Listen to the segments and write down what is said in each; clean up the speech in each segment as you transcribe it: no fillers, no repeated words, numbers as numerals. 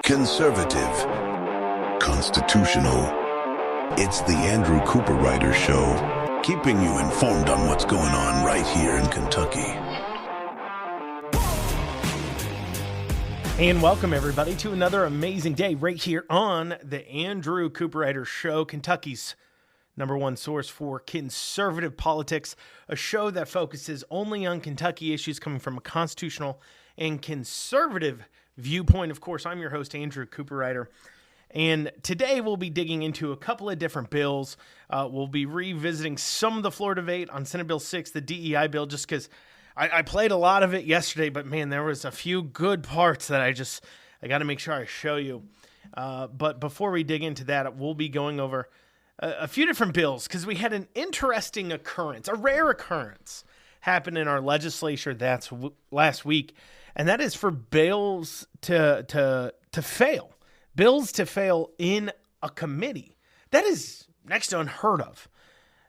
Conservative. Constitutional. It's the Andrew Cooperrider Show, keeping you informed on what's going on right here in Kentucky. And welcome, everybody, to another amazing day right here on the Andrew Cooperrider Show, Kentucky's number one source for conservative politics, a show that focuses only on Kentucky issues coming from a constitutional and conservative viewpoint. Of course, I'm your host, Andrew Cooperrider, and today we'll be digging into a couple of different bills. We'll be revisiting some of the floor debate on Senate Bill 6, the DEI bill, just because I played a lot of it yesterday, but man, there was a few good parts that I got to make sure I show you. But before we dig into that, we'll be going over a few different bills because we had an interesting occurrence, a rare occurrence happen in our legislature last week, and that is for bills to fail. Bills to fail in a committee. That is next to unheard of.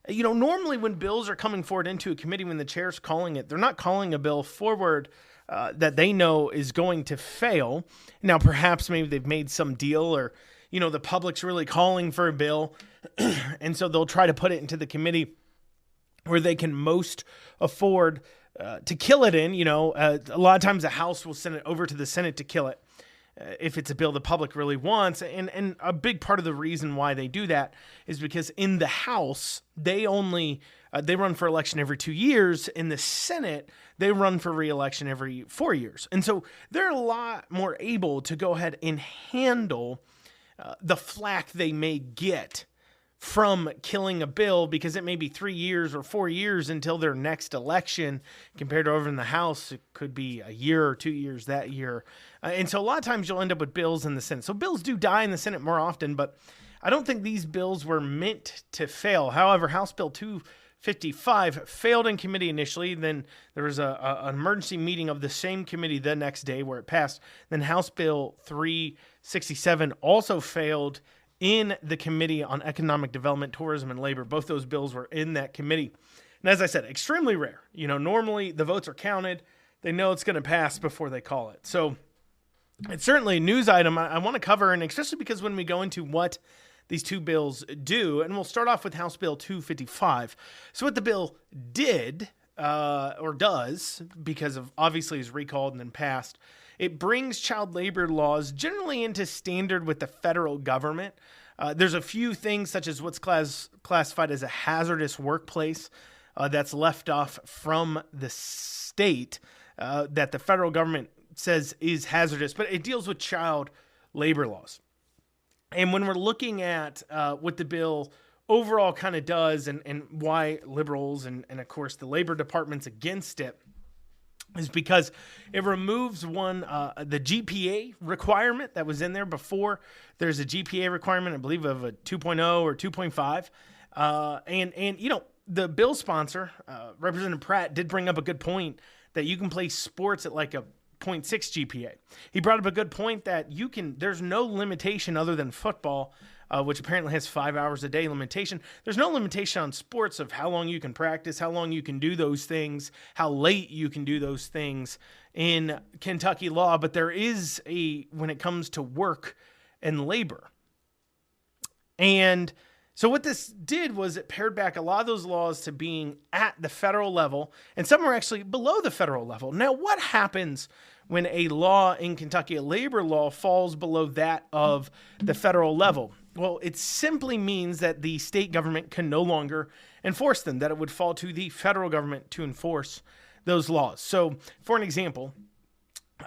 You know, normally when bills are coming forward into a committee, when the chair's calling it, they're not calling a bill forward that they know is going to fail. Now, perhaps maybe they've made some deal or, you know, the public's really calling for a bill, and so they'll try to put it into the committee where they can most afford to kill it in. You know, a lot of times the House will send it over to the Senate to kill it if it's a bill the public really wants. And a big part of the reason why they do that is because in the House, they run for election every 2 years. In the Senate, they run for re-election every 4 years. And so they're a lot more able to go ahead and handle the flack they may get from killing a bill, because it may be 3 years or 4 years until their next election, compared to over in the House, it could be a year or 2 years that year. And so a lot of times you'll end up with bills in the Senate. So bills do die in the Senate more often, but I don't think these bills were meant to fail. However, House Bill 255 failed in committee initially. Then there was an emergency meeting of the same committee the next day where it passed. Then House Bill 367 also failed in the Committee on Economic Development, Tourism, and Labor. Both those bills were in that committee. And as I said, extremely rare. You know, normally the votes are counted. They know it's going to pass before they call it. So it's certainly a news item I want to cover, and especially because when we go into what these two bills do, and we'll start off with House Bill 255. So what the bill did, or does, because of obviously is recalled and then passed, it brings child labor laws generally into standard with the federal government. There's a few things such as what's classified as a hazardous workplace that's left off from the state that the federal government says is hazardous, but it deals with child labor laws. And when we're looking at what the bill overall kind of does and why liberals and of course the labor department's against it, is because it removes the GPA requirement that was in there before. There's a GPA requirement, I believe, of a 2.0 or 2.5. And you know, the bill sponsor, Representative Pratt, did bring up a good point that you can play sports at like a 0.6 GPA. He brought up a good point that there's no limitation other than football, which apparently has 5 hours a day limitation. There's no limitation on sports of how long you can practice, how long you can do those things, how late you can do those things in Kentucky law. But there is when it comes to work and labor. And so what this did was it pared back a lot of those laws to being at the federal level, and some are actually below the federal level. Now, what happens when a law in Kentucky, a labor law, falls below that of the federal level? Well, it simply means that the state government can no longer enforce them, that it would fall to the federal government to enforce those laws. So, for an example,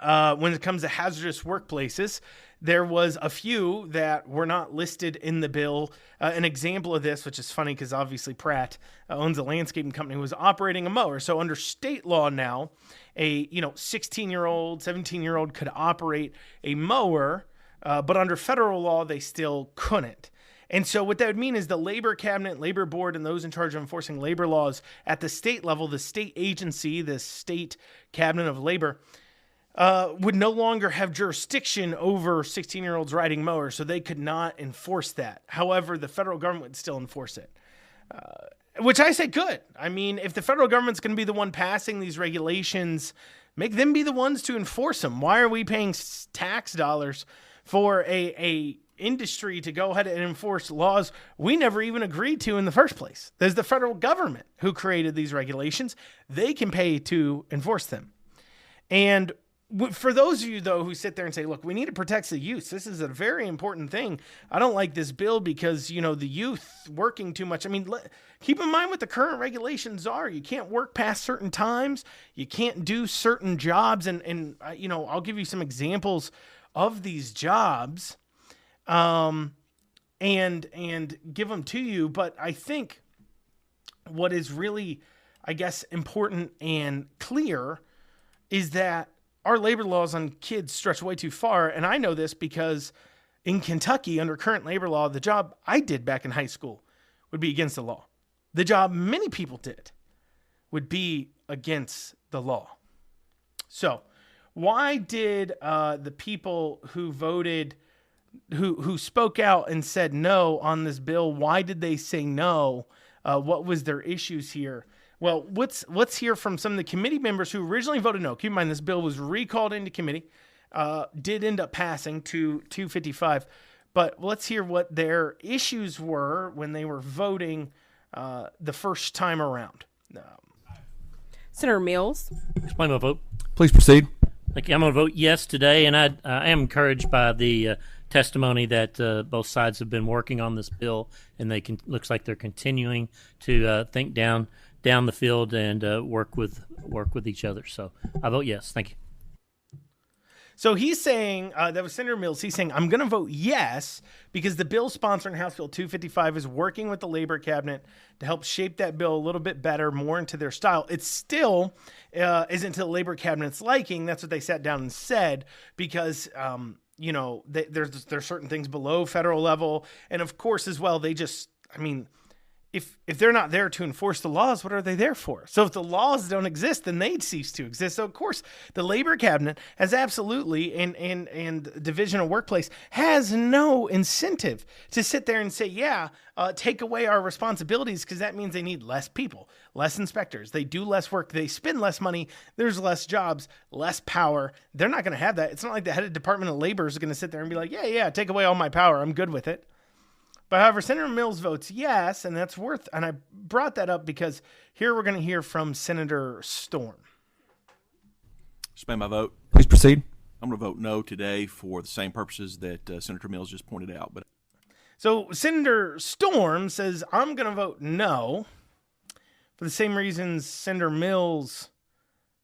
when it comes to hazardous workplaces, there was a few that were not listed in the bill. An example of this, which is funny because obviously Pratt owns a landscaping company, was operating a mower. So under state law now, a 16-year-old, 17-year-old could operate a mower, but under federal law, they still couldn't. And so what that would mean is the labor cabinet, labor board, and those in charge of enforcing labor laws at the state level, the state agency, the state cabinet of labor, would no longer have jurisdiction over 16-year-olds riding mowers, so they could not enforce that. However, the federal government would still enforce it, which I say good. I mean, if the federal government's going to be the one passing these regulations, make them be the ones to enforce them. Why are we paying tax dollars for a industry to go ahead and enforce laws we never even agreed to in the first place. There's the federal government who created these regulations. They can pay to enforce them. And for those of you, though, who sit there and say, look, we need to protect the youth. This is a very important thing. I don't like this bill because, the youth working too much. I mean, keep in mind what the current regulations are. You can't work past certain times. You can't do certain jobs. And I'll give you some examples of these jobs and give them to you. But I think what is really, I guess, important and clear is that our labor laws on kids stretch way too far. And I know this because in Kentucky, under current labor law, the job I did back in high school would be against the law. The job many people did would be against the law. So why did the people who voted, who spoke out and said no on this bill, why did they say no? What was their issues here? Well, let's hear from some of the committee members who originally voted no. Keep in mind, this bill was recalled into committee, did end up passing to 255. But let's hear what their issues were when they were voting the first time around. Senator Mills. Explain my vote. Please proceed. Okay, I'm going to vote yes today, and I am encouraged by the testimony that both sides have been working on this bill, and looks like they're continuing to think down the field and work with each other. So I vote yes. Thank you. So he's saying, that was Senator Mills, he's saying, I'm going to vote yes because the bill sponsored in House Bill 255 is working with the Labor Cabinet to help shape that bill a little bit better, more into their style. It still isn't to the Labor Cabinet's liking. That's what they sat down and said because, there's certain things below federal level. And of course, as well, if they're not there to enforce the laws, what are they there for? So if the laws don't exist, then they'd cease to exist. So of course, the Labor Cabinet has absolutely, and Division of Workplace has no incentive to sit there and say, take away our responsibilities, because that means they need less people, less inspectors. They do less work. They spend less money. There's less jobs, less power. They're not going to have that. It's not like the head of Department of Labor is going to sit there and be like, take away all my power. I'm good with it. But however, Senator Mills votes yes, and and I brought that up because here we're going to hear from Senator Storm. Suspend my vote. Please proceed. I'm going to vote no today for the same purposes that Senator Mills just pointed out. So Senator Storm says, I'm going to vote no for the same reasons Senator Mills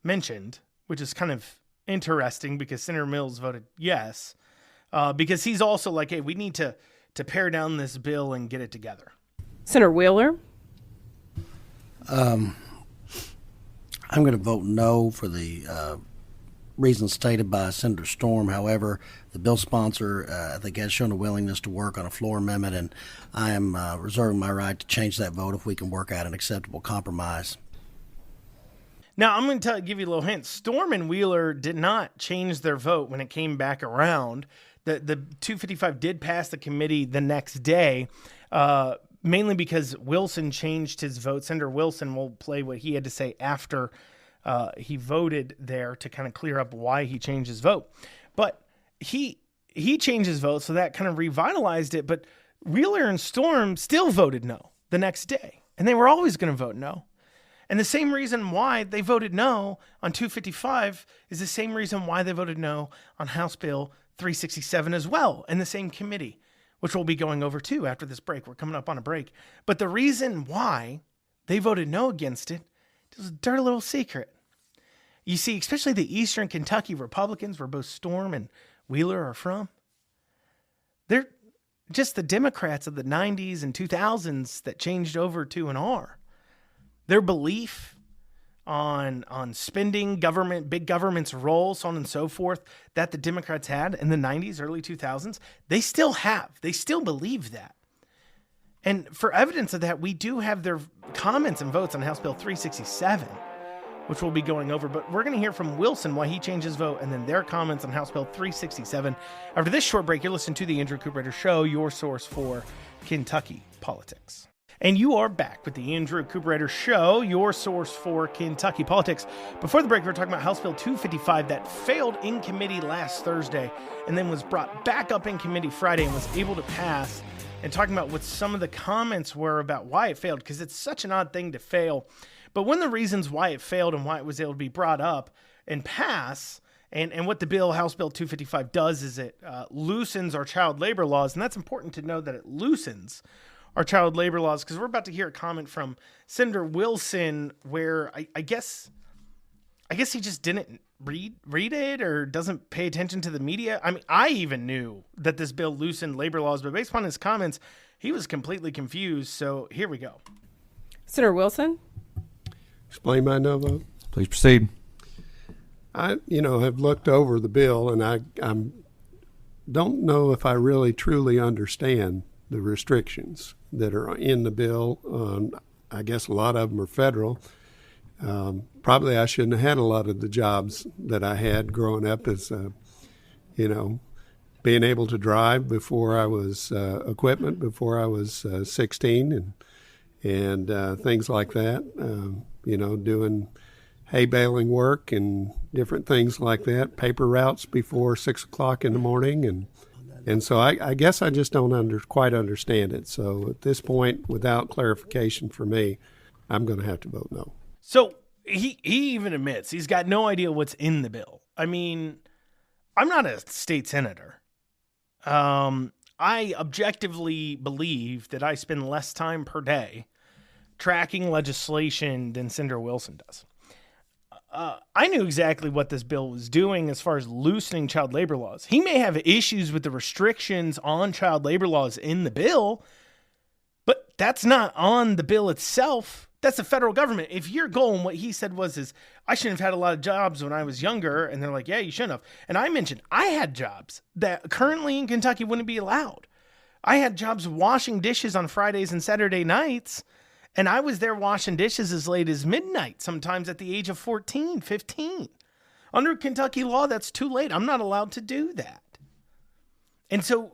mentioned, which is kind of interesting because Senator Mills voted yes, because he's also like, hey, we need to pare down this bill and get it together. Senator Wheeler. I'm going to vote no for the reasons stated by Senator Storm. However, the bill sponsor, I think, has shown a willingness to work on a floor amendment, and I am reserving my right to change that vote if we can work out an acceptable compromise. Now, I'm going to give you a little hint. Storm and Wheeler did not change their vote when it came back around. The 255 did pass the committee the next day, mainly because Wilson changed his vote. Senator Wilson will play what he had to say after he voted there to kind of clear up why he changed his vote. But he changed his vote, so that kind of revitalized it. But Wheeler and Storm still voted no the next day, and they were always going to vote no. And the same reason why they voted no on 255 is the same reason why they voted no on House Bill 367 as well in the same committee, which we'll be going over too after this break. We're coming up on a break. But the reason why they voted no against it is a dirty little secret. You see, especially the Eastern Kentucky Republicans, where both Storm and Wheeler are from, they're just the Democrats of the 90s and 2000s that changed over to an R. Their belief on spending, government, big government's role, so on and so forth, that the Democrats had in the 90s, early 2000s, they still have. They still believe that. And for evidence of that, we do have their comments and votes on House Bill 367, which we'll be going over. But we're going to hear from Wilson why he changed his vote, and then their comments on House Bill 367. After this short break, you're listening to the Andrew Cooperrider Show, your source for Kentucky politics. And you are back with the Andrew Cooperrider Show, your source for Kentucky politics. Before the break, we were talking about House Bill 255 that failed in committee last Thursday and then was brought back up in committee Friday and was able to pass, and talking about what some of the comments were about why it failed, because it's such an odd thing to fail. But one of the reasons why it failed and why it was able to be brought up and pass, and what the bill, House Bill 255, does is it loosens our child labor laws. And that's important to know, that it loosens our child labor laws, because we're about to hear a comment from Senator Wilson where I guess he just didn't read it or doesn't pay attention to the media. I mean, I even knew that this bill loosened labor laws, but based upon his comments, he was completely confused. So here we go. Senator Wilson? Explain my no vote. Please proceed. I, have looked over the bill, and I don't know if I really truly understand the restrictions that are in the bill. I guess a lot of them are federal. Probably I shouldn't have had a lot of the jobs that I had growing up as, being able to drive before I was equipment, before I was 16 and things like that. Doing hay baling work and different things like that, paper routes before 6 o'clock in the morning. And so I guess I just don't quite understand it. So at this point, without clarification for me, I'm going to have to vote no. So he even admits he's got no idea what's in the bill. I mean, I'm not a state senator. I objectively believe that I spend less time per day tracking legislation than Senator Wilson does. I knew exactly what this bill was doing as far as loosening child labor laws. He may have issues with the restrictions on child labor laws in the bill, but that's not on the bill itself. That's the federal government. If your goal, and what he said was I shouldn't have had a lot of jobs when I was younger, and they're like, yeah, you shouldn't have. And I mentioned I had jobs that currently in Kentucky wouldn't be allowed. I had jobs washing dishes on Fridays and Saturday nights, and I was there washing dishes as late as midnight, sometimes at the age of 14, 15. Under Kentucky law, that's too late. I'm not allowed to do that. And so,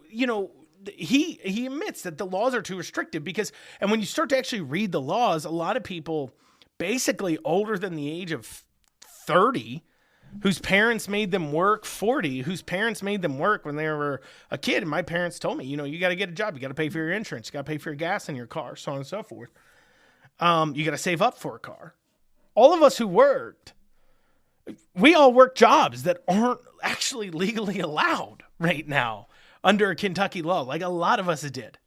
he admits that the laws are too restrictive and when you start to actually read the laws, a lot of people basically older than the age of 30, whose parents made them work, 40, whose parents made them work when they were a kid. And my parents told me, you got to get a job. You got to pay for your insurance. You got to pay for your gas in your car, so on and so forth. You got to save up for a car. All of us who worked, we all work jobs that aren't actually legally allowed right now under Kentucky law, like a lot of us did.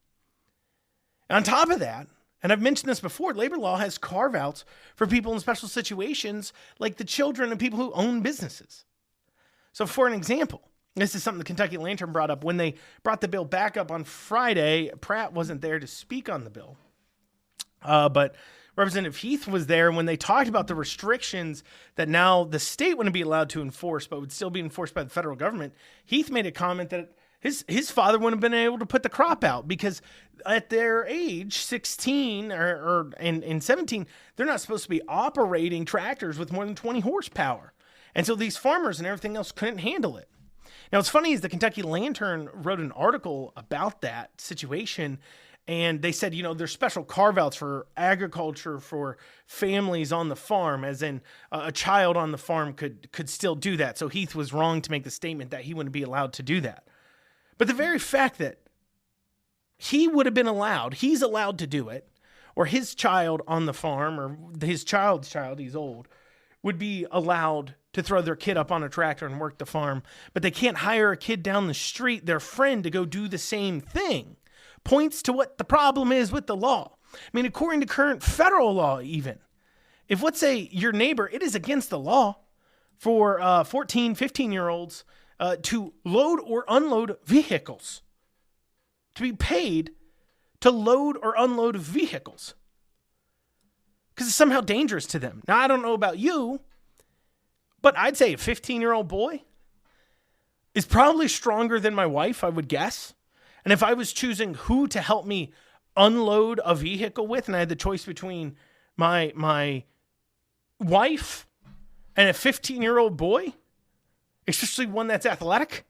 And on top of that, and I've mentioned this before, labor law has carve-outs for people in special situations like the children and people who own businesses. So for an example, this is something the Kentucky Lantern brought up when they brought the bill back up on Friday. Pratt wasn't there to speak on the bill. But Representative Heath was there when they talked about the restrictions that now the state wouldn't be allowed to enforce, but would still be enforced by the federal government. Heath made a comment that his father wouldn't have been able to put the crop out because at their age, 16 and 17, they're not supposed to be operating tractors with more than 20 horsepower. And so these farmers and everything else couldn't handle it. Now, what's funny is the Kentucky Lantern wrote an article about that situation. And they said, there's special carve-outs for agriculture for families on the farm, as in a child on the farm could still do that. So Heath was wrong to make the statement that he wouldn't be allowed to do that. But the very fact that he would have been allowed, he's allowed to do it, or his child on the farm, or his child's child, he's old, would be allowed to throw their kid up on a tractor and work the farm, but they can't hire a kid down the street, their friend, to go do the same thing, points to what the problem is with the law. I mean, according to current federal law, even, if let's say your neighbor, it is against the law for 14, 15-year-olds to load or unload vehicles, to be paid to load or unload vehicles, because it's somehow dangerous to them. Now, I don't know about you, but I'd say a 15-year-old boy is probably stronger than my wife, I would guess. And if I was choosing who to help me unload a vehicle with, and I had the choice between my wife and a 15-year-old boy, especially one that's athletic,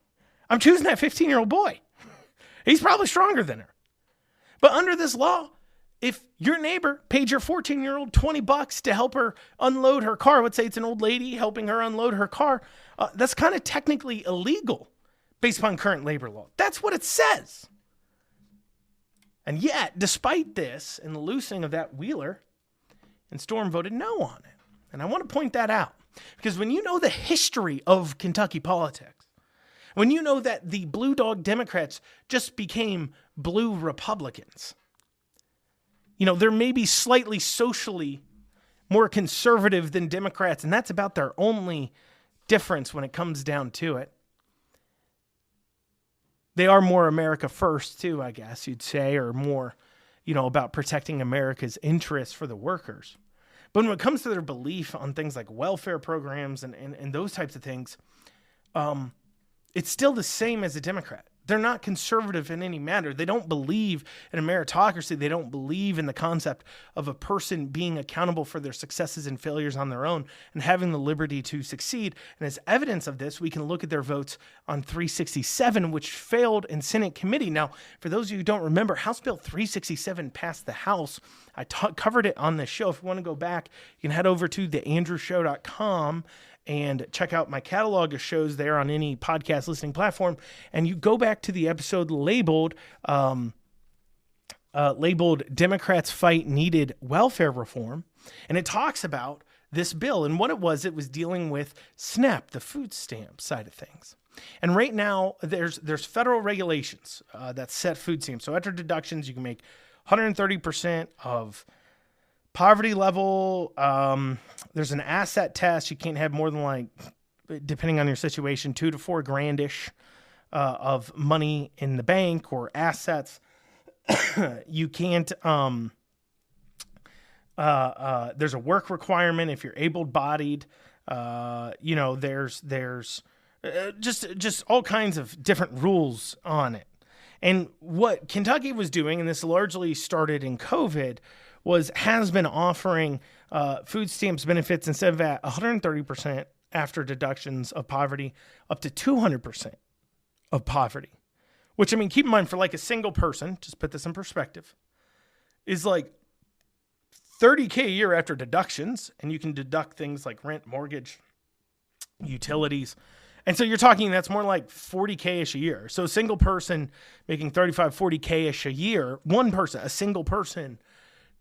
I'm choosing that 15-year-old boy. He's probably stronger than her. But under this law, if your neighbor paid your 14-year-old $20 to help her unload her car, let's say it's an old lady helping her unload her car, that's kind of technically illegal based upon current labor law. That's what it says. And yet, despite this and the loosening of that, Wheeler and Storm voted no on it. And I want to point that out because when you know the history of Kentucky politics, when you know that the Blue Dog Democrats just became Blue Republicans, you know, they're maybe slightly socially more conservative than Democrats, and that's about their only difference when it comes down to it. They are more America first, too, I guess you'd say, or more, you know, about protecting America's interests for the workers. But when it comes to their belief on things like welfare programs and those types of things, it's still the same as a Democrat. They're not conservative in any matter. They don't believe in a meritocracy. They don't believe in the concept of a person being accountable for their successes and failures on their own and having the liberty to succeed. And as evidence of this, we can look at their votes on 367, which failed in Senate committee. Now, for those of you who don't remember, House Bill 367 passed the House. I covered it on this show. If you want to go back, you can head over to theandrewshow.com and check out my catalog of shows there on any podcast listening platform. And you go back to the episode labeled Democrats Fight Needed Welfare Reform. And it talks about this bill. And what it was dealing with SNAP, the food stamp side of things. And right now there's federal regulations that set food stamps. So after deductions, you can make 130% of poverty level. There's an asset test. You can't have more than, like, depending on your situation, $2,000 to $4,000-ish of money in the bank or assets. You can't. There's a work requirement if you're able-bodied. You know, there's just all kinds of different rules on it. And what Kentucky was doing, and this largely started in COVID, has been offering food stamps benefits instead of at 130% after deductions of poverty up to 200% of poverty. Which, I mean, keep in mind, for like a single person, just put this in perspective, is like $30K a year after deductions, and you can deduct things like rent, mortgage, utilities. And so you're talking that's more like $40K-ish a year. So a single person making $35-40K-ish a year, a single person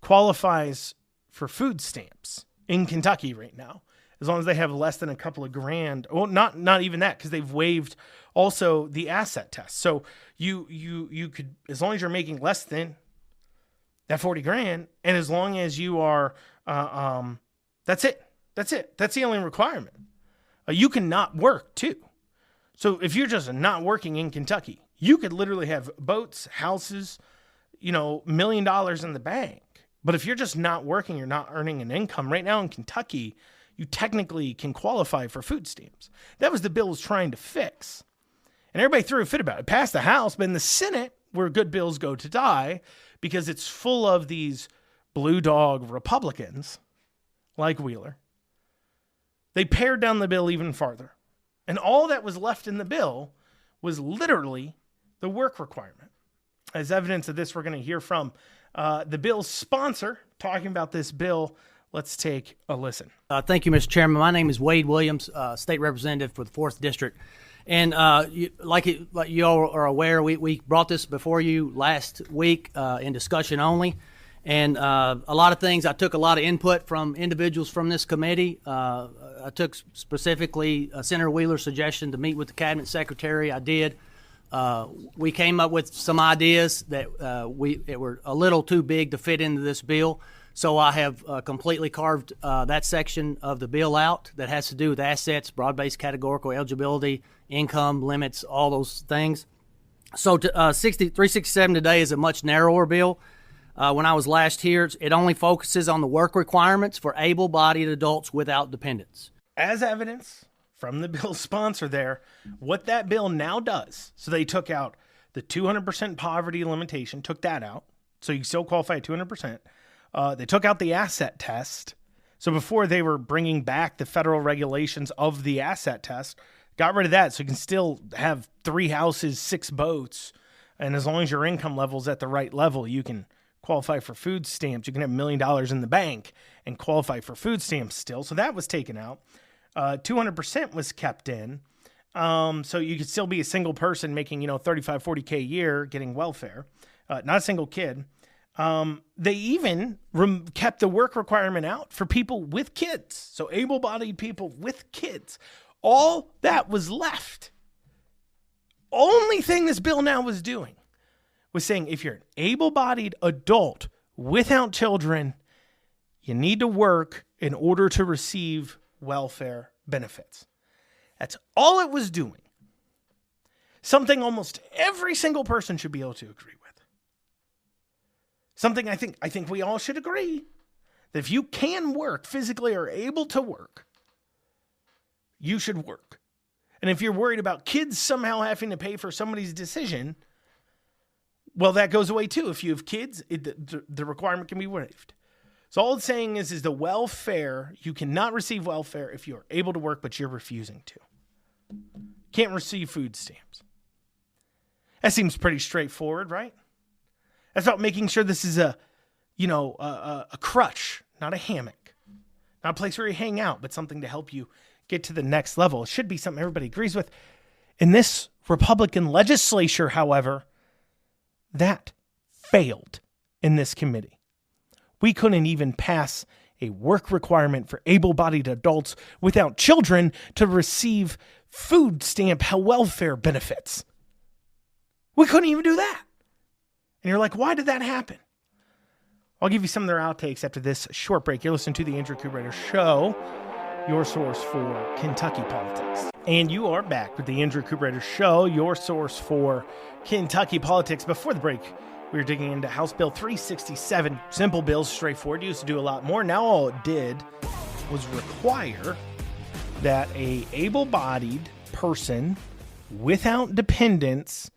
qualifies for food stamps in Kentucky right now, as long as they have less than a couple of grand. Well, not even that, because they've waived also the asset test. So you could, as long as you're making less than that 40 grand, and as long as you are, that's it. That's the only requirement. You can not work too. So if you're just not working in Kentucky, you could literally have boats, houses, you know, $1 million in the bank. But if you're just not working, you're not earning an income. Right now in Kentucky, you technically can qualify for food stamps. That was the bill was trying to fix. And everybody threw a fit about it. It passed the House, but in the Senate, where good bills go to die, because it's full of these blue dog Republicans like Wheeler, they pared down the bill even farther. And all that was left in the bill was literally the work requirement. As evidence of this, we're going to hear from the bill's sponsor talking about this bill. Let's take a listen. Thank you, Mr. Chairman. My name is Wade Williams, State Representative for the 4th District. And like you all are aware, we brought this before you last week in discussion only. And a lot of things, I took a lot of input from individuals from this committee. I took specifically Senator Wheeler's suggestion to meet with the Cabinet Secretary. I did. We came up with some ideas that it were a little too big to fit into this bill. So I have completely carved that section of the bill out that has to do with assets, broad-based categorical eligibility, income limits, all those things. So 367 today is a much narrower bill. When I was last here, it only focuses on the work requirements for able-bodied adults without dependents. As evidence from the bill's sponsor there, what that bill now does, so they took out the 200% poverty limitation, took that out, so you still qualify at 200%. They took out the asset test. So before they were bringing back the federal regulations of the asset test, got rid of that so you can still have 3 houses, 6 boats, and as long as your income level's at the right level, you can qualify for food stamps. You can have $1 million in the bank and qualify for food stamps still. So that was taken out. 200% was kept in. So you could still be a single person making, 35, 40K a year getting welfare. Not a single kid. They even kept the work requirement out for people with kids. So able-bodied people with kids. All that was left. Only thing this bill now was doing was saying if you're an able-bodied adult without children, you need to work in order to receive welfare benefits. That's all it was doing. Something almost every single person should be able to agree with. Something I think we all should agree that if you can work physically or able to work, you should work. And if you're worried about kids somehow having to pay for somebody's decision, well, that goes away too. If you have kids, the requirement can be waived. So all it's saying is the welfare, you cannot receive welfare if you are able to work, but you're refusing to. Can't receive food stamps. That seems pretty straightforward, right? That's about making sure this is a crutch, not a hammock. Not a place where you hang out, but something to help you get to the next level. It should be something everybody agrees with. In this Republican legislature, however, that failed in this committee. We couldn't even pass a work requirement for able-bodied adults without children to receive food stamp welfare benefits. We couldn't even do that. And you're like, why did that happen? I'll give you some of their outtakes after this short break. You're listening to the Andrew Cooperrider Show, your source for Kentucky politics. And you are back with the Andrew Cooperrider Show, your source for Kentucky politics. Before the break, we were digging into House Bill 367. Simple bills, straightforward. Used to do a lot more. Now all it did was require that a able-bodied person without dependents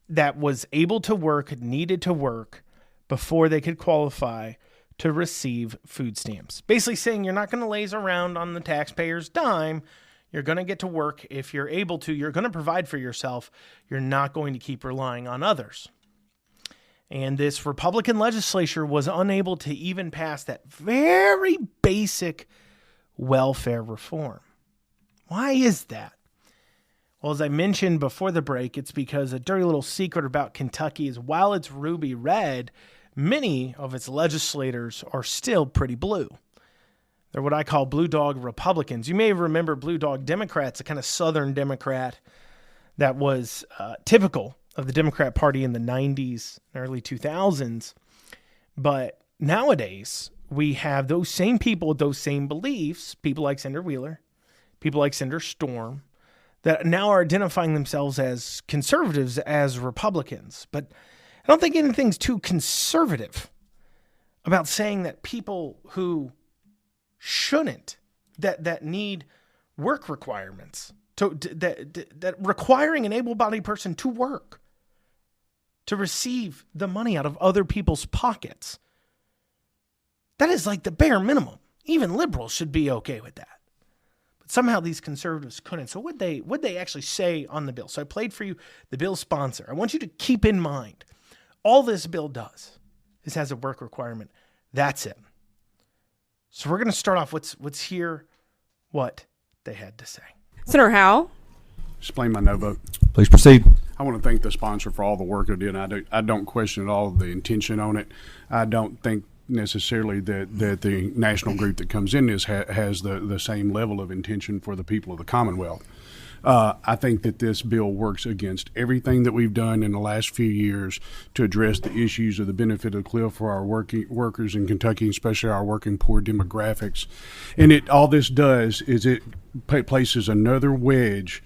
that was able to work, needed to work before they could qualify to receive food stamps. Basically saying you're not going to laze around on the taxpayer's dime. You're going to get to work if you're able to. You're going to provide for yourself. You're not going to keep relying on others. And this Republican legislature was unable to even pass that very basic welfare reform. Why is that? Well, as I mentioned before the break, it's because a dirty little secret about Kentucky is while it's ruby red, many of its legislators are still pretty blue. They're what I call blue dog Republicans. You may remember blue dog Democrats, a kind of Southern Democrat that was typical of the Democrat Party in the 90s and early 2000s. But nowadays, we have those same people with those same beliefs, people like Senator Wheeler, people like Senator Storm, that now are identifying themselves as conservatives, as Republicans. But I don't think anything's too conservative about saying that people who shouldn't, that need work requirements, that requiring an able-bodied person to work, to receive the money out of other people's pockets. That is like the bare minimum. Even liberals should be okay with that. But somehow these conservatives couldn't. So what'd they actually say on the bill? So I played for you the bill's sponsor. I want you to keep in mind, all this bill does is has a work requirement. That's it. So we're going to start off. Let's hear what they had to say. Senator Howell. Explain my no vote. Please proceed. I want to thank the sponsor for all the work they did. I don't question at all the intention on it. I don't think necessarily that the national group that comes in this has the same level of intention for the people of the Commonwealth. I think that this bill works against everything that we've done in the last few years to address the issues of the benefit of the cliff for our workers in Kentucky, especially our working poor demographics. And all this does is it places another wedge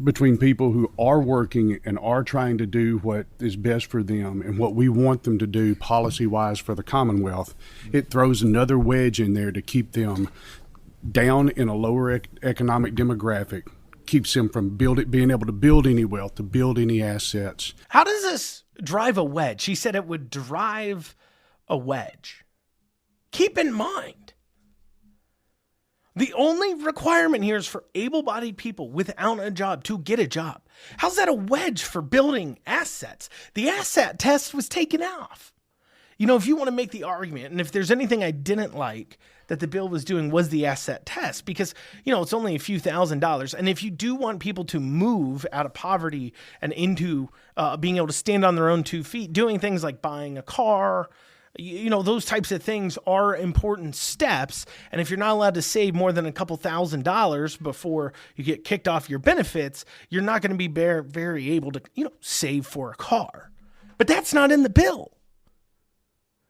between people who are working and are trying to do what is best for them and what we want them to do policy-wise for the Commonwealth. It throws another wedge in there to keep them down in a lower economic demographic, keeps them from being able to build any wealth, to build any assets. How does this drive a wedge? She said it would drive a wedge. Keep in mind, the only requirement here is for able-bodied people without a job to get a job. How's that a wedge for building assets? The asset test was taken off. If you want to make the argument, and if there's anything I didn't like that the bill was doing was the asset test, because, it's only a few $1,000s. And if you do want people to move out of poverty and into being able to stand on their own 2 feet, doing things like buying a car, those types of things are important steps. And if you're not allowed to save more than a couple $1,000s before you get kicked off your benefits, you're not going to be very able to, save for a car. But that's not in the bill.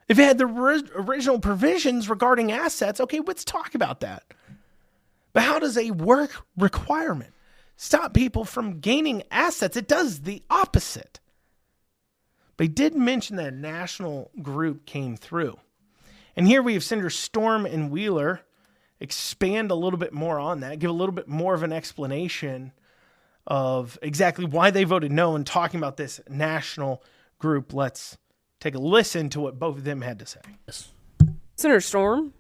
If it had the original provisions regarding assets, okay, let's talk about that. But how does a work requirement stop people from gaining assets? It does the opposite. They did mention that a national group came through. And here we have Senator Storm and Wheeler expand a little bit more on that, give a little bit more of an explanation of exactly why they voted no and talking about this national group. Let's take a listen to what both of them had to say. Yes. Senator Storm.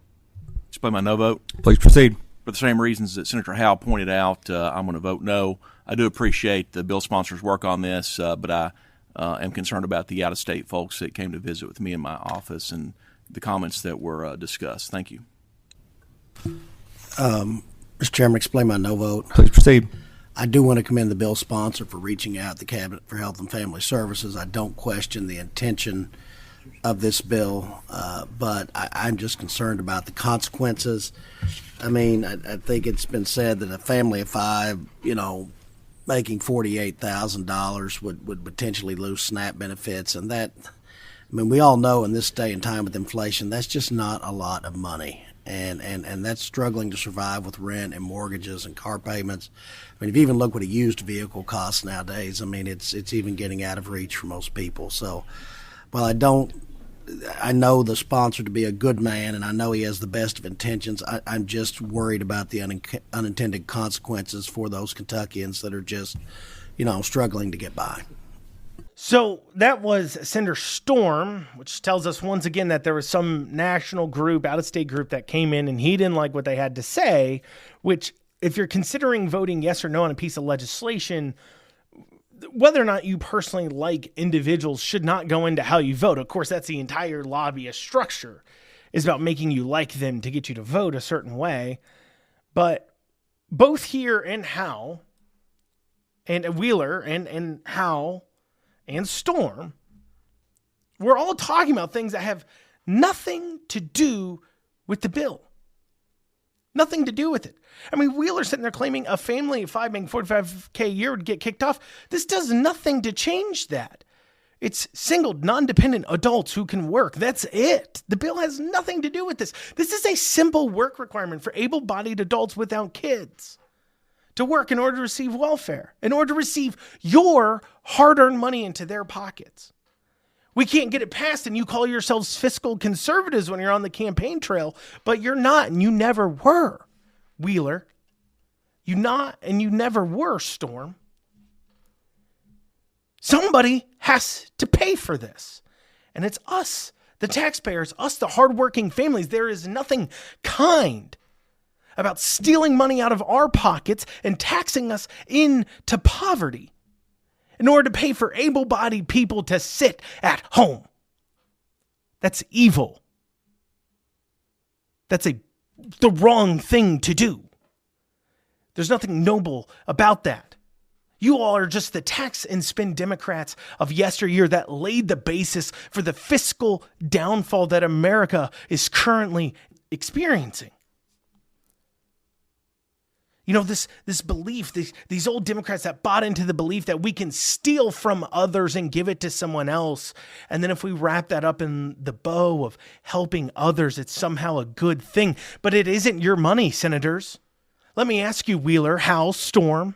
Explain my no vote. Please proceed. For the same reasons that Senator Howe pointed out, I'm going to vote no. I do appreciate the bill sponsors' work on this, but I am concerned about the out-of-state folks that came to visit with me in my office and the comments that were discussed. Thank you. Mr. Chairman, explain my no vote. Please proceed. I do want to commend the bill sponsor for reaching out to the Cabinet for Health and Family Services. I don't question the intention of this bill, but I'm just concerned about the consequences. I mean, I think it's been said that a family of 5, making $48,000 would potentially lose SNAP benefits, and that, we all know in this day and time with inflation, that's just not a lot of money. And that's struggling to survive with rent and mortgages and car payments. If you even look what a used vehicle costs nowadays, it's even getting out of reach for most people. So while I know the sponsor to be a good man, and I know he has the best of intentions, I'm just worried about the unintended consequences for those Kentuckians that are just, struggling to get by. So that was Senator Storm, which tells us once again that there was some national group, out-of-state group that came in and he didn't like what they had to say, which if you're considering voting yes or no on a piece of legislation, whether or not you personally like individuals should not go into how you vote. Of course, that's the entire lobbyist structure, is about making you like them to get you to vote a certain way. But both here and Howe, and Wheeler and Howe, and Storm, we're all talking about things that have nothing to do with the bill. Nothing to do with it. Wheeler's sitting there claiming a family of 5 making $45K a year would get kicked off. This does nothing to change that. It's single, non-dependent adults who can work. That's it. The bill has nothing to do with this. This is a simple work requirement for able-bodied adults without kids to work in order to receive welfare, in order to receive your hard-earned money into their pockets. We can't get it passed, and you call yourselves fiscal conservatives when you're on the campaign trail, but you're not, and you never were, Wheeler. You not, and you never were, Storm. Somebody has to pay for this, and it's us, the taxpayers, us, the hardworking families. There is nothing kind about stealing money out of our pockets and taxing us into poverty in order to pay for able-bodied people to sit at home. That's evil. That's the wrong thing to do. There's nothing noble about that. You all are just the tax and spend Democrats of yesteryear that laid the basis for the fiscal downfall that America is currently experiencing. This belief, these old Democrats that bought into the belief that we can steal from others and give it to someone else. And then if we wrap that up in the bow of helping others, it's somehow a good thing. But it isn't your money, senators. Let me ask you, Wheeler, Howe, Storm.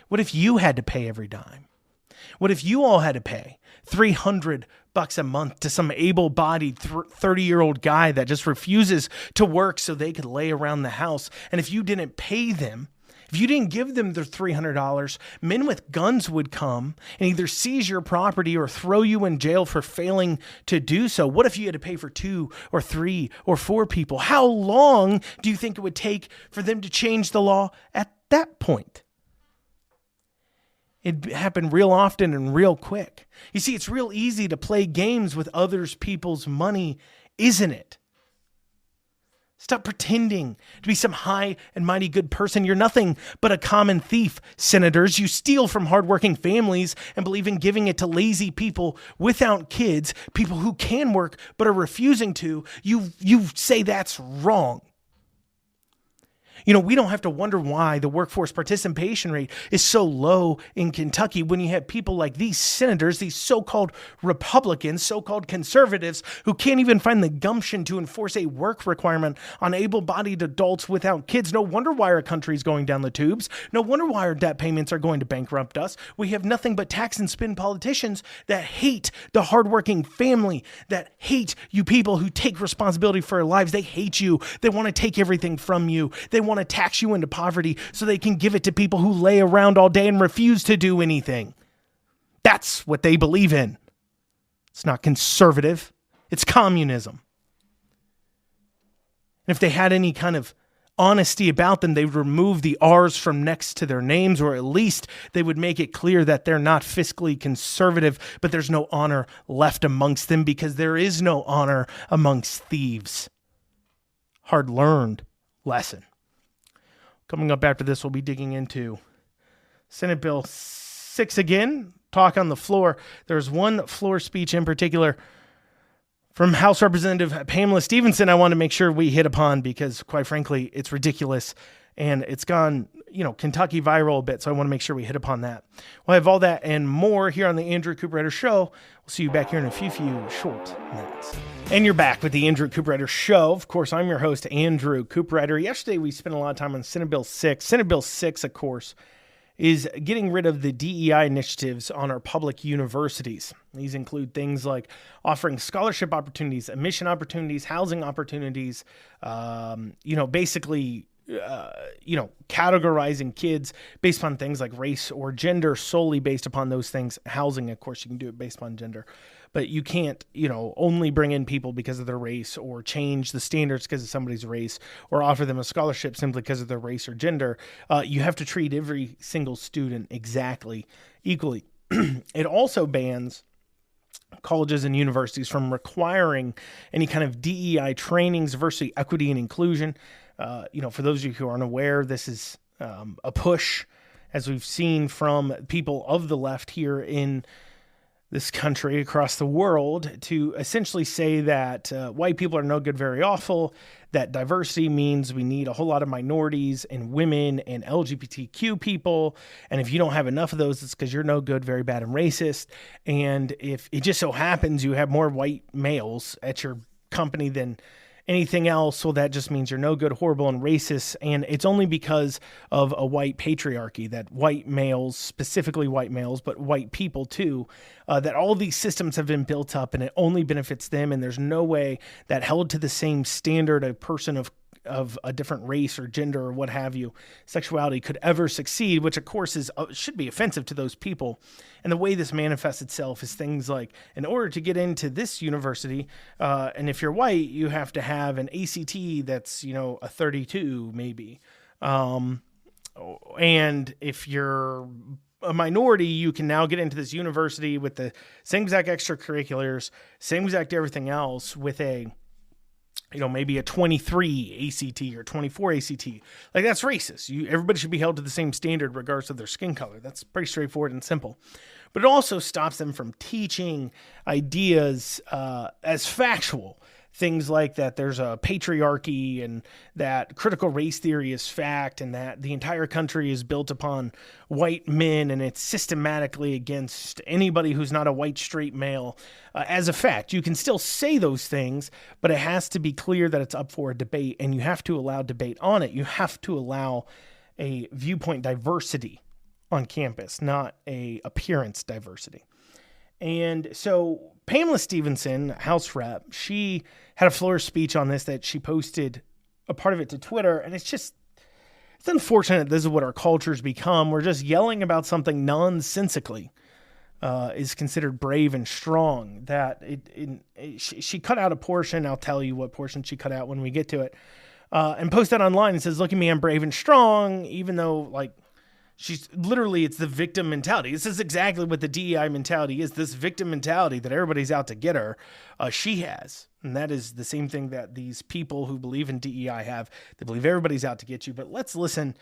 What if you had to pay every dime? What if you all had to pay $300 a month to some able-bodied 30-year-old guy that just refuses to work so they could lay around the house? And if you didn't pay them, if you didn't give them their $300, men with guns would come and either seize your property or throw you in jail for failing to do so. What if you had to pay for 2 or 3 or 4 people? How long do you think it would take for them to change the law at that point? It happened real often and real quick. You see, it's real easy to play games with others people's money, isn't it? Stop pretending to be some high and mighty good person. You're nothing but a common thief, senators. You steal from hardworking families and believe in giving it to lazy people without kids, people who can work but are refusing to. You say that's wrong. You know, we don't have to wonder why the workforce participation rate is so low in Kentucky when you have people like these senators, these so-called Republicans, so-called conservatives, who can't even find the gumption to enforce a work requirement on able-bodied adults without kids. No wonder why our country is going down the tubes. No wonder why our debt payments are going to bankrupt us. We have nothing but tax and spend politicians that hate the hardworking family, that hate you people who take responsibility for your lives. They hate you. They want to take everything from you. They want to tax you into poverty so they can give it to people who lay around all day and refuse to do anything. That's what they believe in. It's not conservative. It's communism. And if they had any kind of honesty about them, they would remove the R's from next to their names, or at least they would make it clear that they're not fiscally conservative, but there's no honor left amongst them because there is no honor amongst thieves. Hard-learned lesson. Coming up after this, we'll be digging into Senate Bill 6 again, talk on the floor. There's one floor speech in particular from House Representative Pamela Stevenson I want to make sure we hit upon because, quite frankly, it's ridiculous and it's gone, Kentucky viral a bit, so I want to make sure we hit upon that. We'll have all that and more here on the Andrew Cooperrider Show. We'll see you back here in a few short minutes. And you're back with the Andrew Cooperrider Show. Of course, I'm your host, Andrew Cooperrider. Yesterday, we spent a lot of time on Senate Bill 6. Senate Bill 6, of course, is getting rid of the DEI initiatives on our public universities. These include things like offering scholarship opportunities, admission opportunities, housing opportunities, basically categorizing kids based on things like race or gender solely based upon those things. Housing, of course, you can do it based upon gender, but you can't, only bring in people because of their race or change the standards because of somebody's race or offer them a scholarship simply because of their race or gender. You have to treat every single student exactly equally. It also bans colleges and universities from requiring any kind of DEI trainings, diversity, equity, and inclusion. For those of you who aren't aware, this is a push, as we've seen from people of the left here in this country, across the world, to essentially say that white people are no good, very awful, that diversity means we need a whole lot of minorities and women and LGBTQ people, and if you don't have enough of those, it's because you're no good, very bad, and racist. And if it just so happens you have more white males at your company than anything else, well, that just means you're no good, horrible, and racist. And it's only because of a white patriarchy that white males, specifically white males, but white people too, that all these systems have been built up and it only benefits them. And there's no way that held to the same standard a person of a different race or gender or what have you, sexuality could ever succeed, which of course should be offensive to those people. And the way this manifests itself is things like, in order to get into this university, and if you're white, you have to have an ACT that's, a 32 maybe. And if you're a minority, you can now get into this university with the same exact extracurriculars, same exact everything else with a maybe a 23 ACT or 24 ACT. Like, that's racist. Everybody should be held to the same standard regardless of their skin color. That's pretty straightforward and simple. But it also stops them from teaching ideas as factual. Things like that there's a patriarchy and that critical race theory is fact and that the entire country is built upon white men and it's systematically against anybody who's not a white straight male as a fact. You can still say those things, but it has to be clear that it's up for a debate and you have to allow debate on it. You have to allow a viewpoint diversity on campus, not a appearance diversity. And so Pamela Stevenson, House Rep, she had a floor speech on this that she posted a part of it to Twitter. And it's unfortunate this is what our culture's become. We're just yelling about something nonsensically is considered brave and strong. That she cut out a portion. I'll tell you what portion she cut out when we get to it. And post that online and says, look at me, I'm brave and strong, even though She's literally, it's the victim mentality. This is exactly what the DEI mentality is. This victim mentality that everybody's out to get her, she has. And that is the same thing that these people who believe in DEI have. They believe everybody's out to get you. But let's listen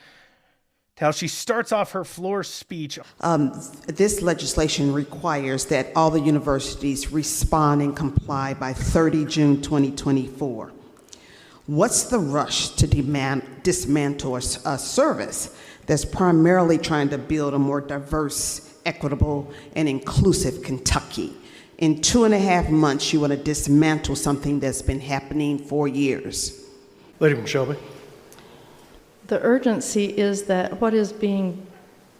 to how she starts off her floor speech. This legislation requires that all the universities respond and comply by 30 June 2024. What's the rush to dismantle a service that's primarily trying to build a more diverse, equitable, and inclusive Kentucky? In 2.5 months, you want to dismantle something that's been happening for years. Lady from Shelby. The urgency is that what is being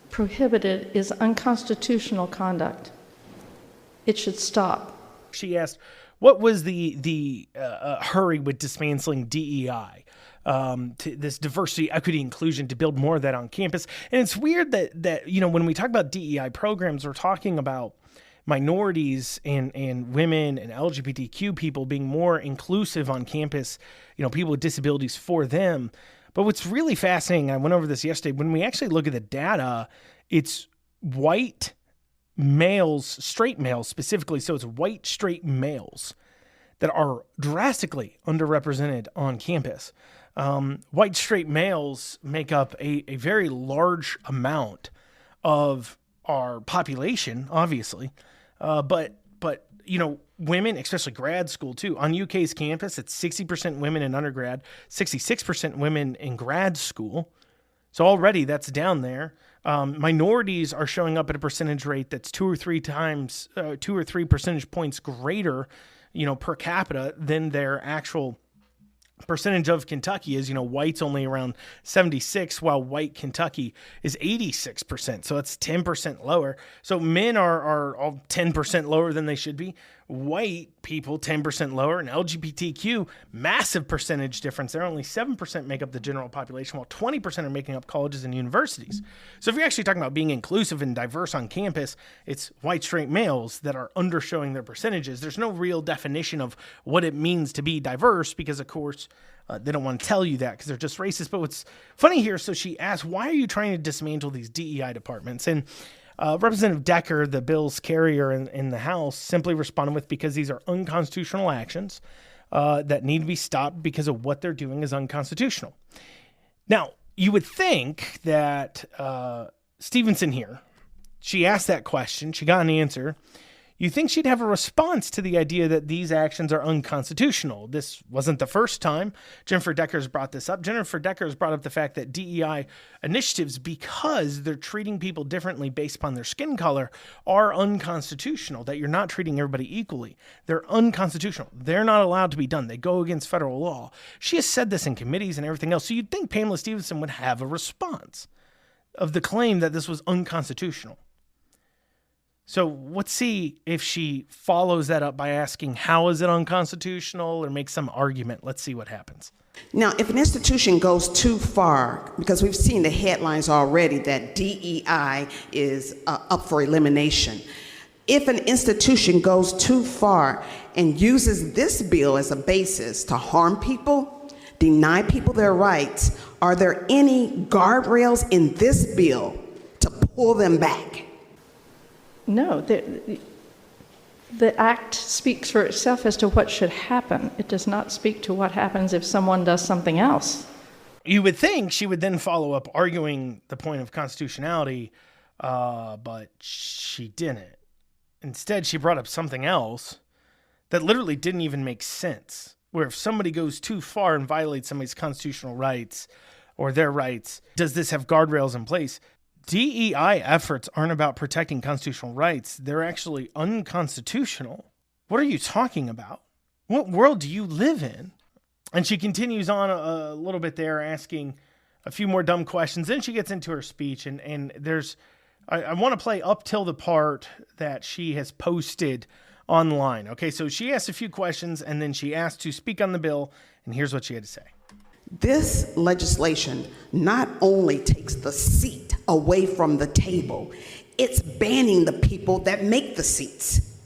prohibited is unconstitutional conduct. It should stop. She asked, what was the hurry with dismantling DEI? To this diversity, equity, inclusion, to build more of that on campus. And it's weird that when we talk about DEI programs, we're talking about minorities and women and LGBTQ people being more inclusive on campus, people with disabilities for them. But what's really fascinating, I went over this yesterday, when we actually look at the data, it's white males, straight males specifically, so it's white straight males that are drastically underrepresented on campus. White straight males make up a very large amount of our population, obviously. But women, especially grad school too. On UK's campus, it's 60% women in undergrad, 66% women in grad school. So already that's down there. Minorities are showing up at a percentage rate that's 2 or 3 percentage points greater, per capita than their actual percentage of Kentucky is. White's only around 76, while white Kentucky is 86%. So that's 10% lower. So men are all 10% lower than they should be. White people, 10% lower, and LGBTQ, massive percentage difference. They're only 7% make up the general population, while 20% are making up colleges and universities. So if you're actually talking about being inclusive and diverse on campus, it's white straight males that are undershowing their percentages. There's no real definition of what it means to be diverse because, of course, they don't want to tell you that because they're just racist. But what's funny here, so she asked, why are you trying to dismantle these DEI departments? And Representative Decker, the bill's carrier in the House, simply responded with, because these are unconstitutional actions that need to be stopped because of what they're doing is unconstitutional. Now, you would think that Stevenson here, she asked that question, she got an answer. You think she'd have a response to the idea that these actions are unconstitutional. This wasn't the first time Jennifer Decker's brought this up. Jennifer Decker's brought up the fact that DEI initiatives, because they're treating people differently based upon their skin color, are unconstitutional, that you're not treating everybody equally. They're unconstitutional. They're not allowed to be done. They go against federal law. She has said this in committees and everything else. So you'd think Pamela Stevenson would have a response of the claim that this was unconstitutional. So let's see if she follows that up by asking, how is it unconstitutional, or makes some argument. Let's see what happens. Now, if an institution goes too far, because we've seen the headlines already that DEI is up for elimination. If an institution goes too far and uses this bill as a basis to harm people, deny people their rights, are there any guardrails in this bill to pull them back? No, the act speaks for itself as to what should happen. It does not speak to what happens if someone does something else. You would think she would then follow up arguing the point of constitutionality, but she didn't. Instead, she brought up something else that literally didn't even make sense, where if somebody goes too far and violates somebody's constitutional rights or their rights, does this have guardrails in place? DEI efforts aren't about protecting constitutional rights. They're actually unconstitutional. What are you talking about? What world do you live in? And she continues on a little bit there, asking a few more dumb questions. Then she gets into her speech, and there's, I want to play up till the part that she has posted online. Okay, so she asked a few questions, and then she asked to speak on the bill, and here's what she had to say. This legislation not only takes the seat away from the table, it's banning the people that make the seats.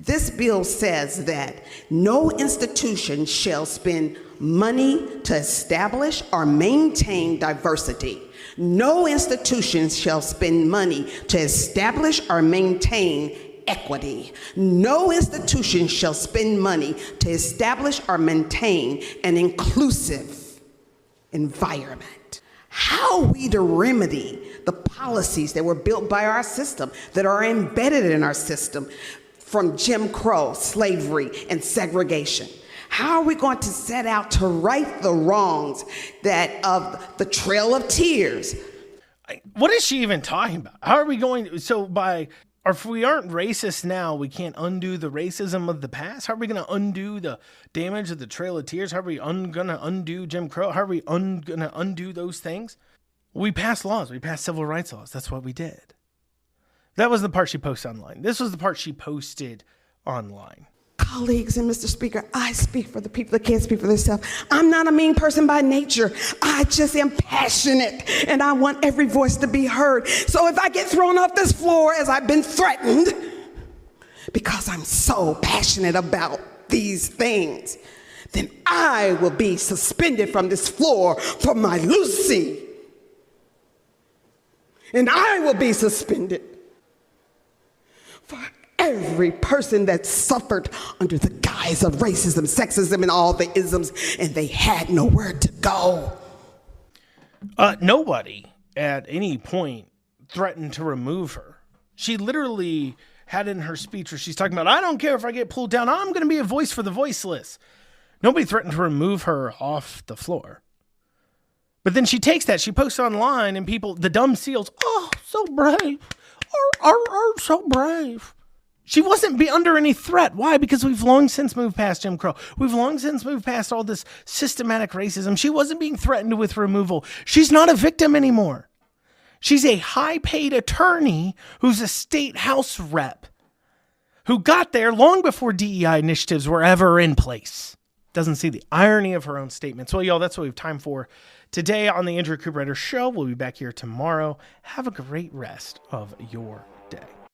This bill says that no institution shall spend money to establish or maintain diversity. No institution shall spend money to establish or maintain equity. No institution shall spend money to establish or maintain an inclusive environment. How are we to remedy the policies that were built by our system, that are embedded in our system, from Jim Crow, slavery, and segregation? How are we going to set out to right the wrongs that of the Trail of Tears? What is she even talking about? How are we going to, or if we aren't racist now, we can't undo the racism of the past? How are we going to undo the damage of the Trail of Tears? How are we going to undo Jim Crow? How are we going to undo those things? We passed laws. We passed civil rights laws. That's what we did. That was the part she posted online. This was the part she posted online. Colleagues and Mr. Speaker, I speak for the people that can't speak for themselves. I'm not a mean person by nature. I just am passionate, and I want every voice to be heard. So if I get thrown off this floor as I've been threatened, because I'm so passionate about these things, then I will be suspended from this floor for my Lucy. And I will be suspended for every person that suffered under the guise of racism, sexism, and all the isms, and they had nowhere to go. Nobody at any point threatened to remove her. She literally had in her speech where she's talking about, I don't care if I get pulled down, I'm going to be a voice for the voiceless. Nobody threatened to remove her off the floor. But then she takes that, she posts online, and people, the dumb seals, oh, so brave, so brave. She wasn't under any threat. Why? Because we've long since moved past Jim Crow. We've long since moved past all this systematic racism. She wasn't being threatened with removal. She's not a victim anymore. She's a high-paid attorney who's a state house rep who got there long before DEI initiatives were ever in place. Doesn't see the irony of her own statements. Well, y'all, that's what we have time for today on the Andrew Cooperrider Show. We'll be back here tomorrow. Have a great rest of your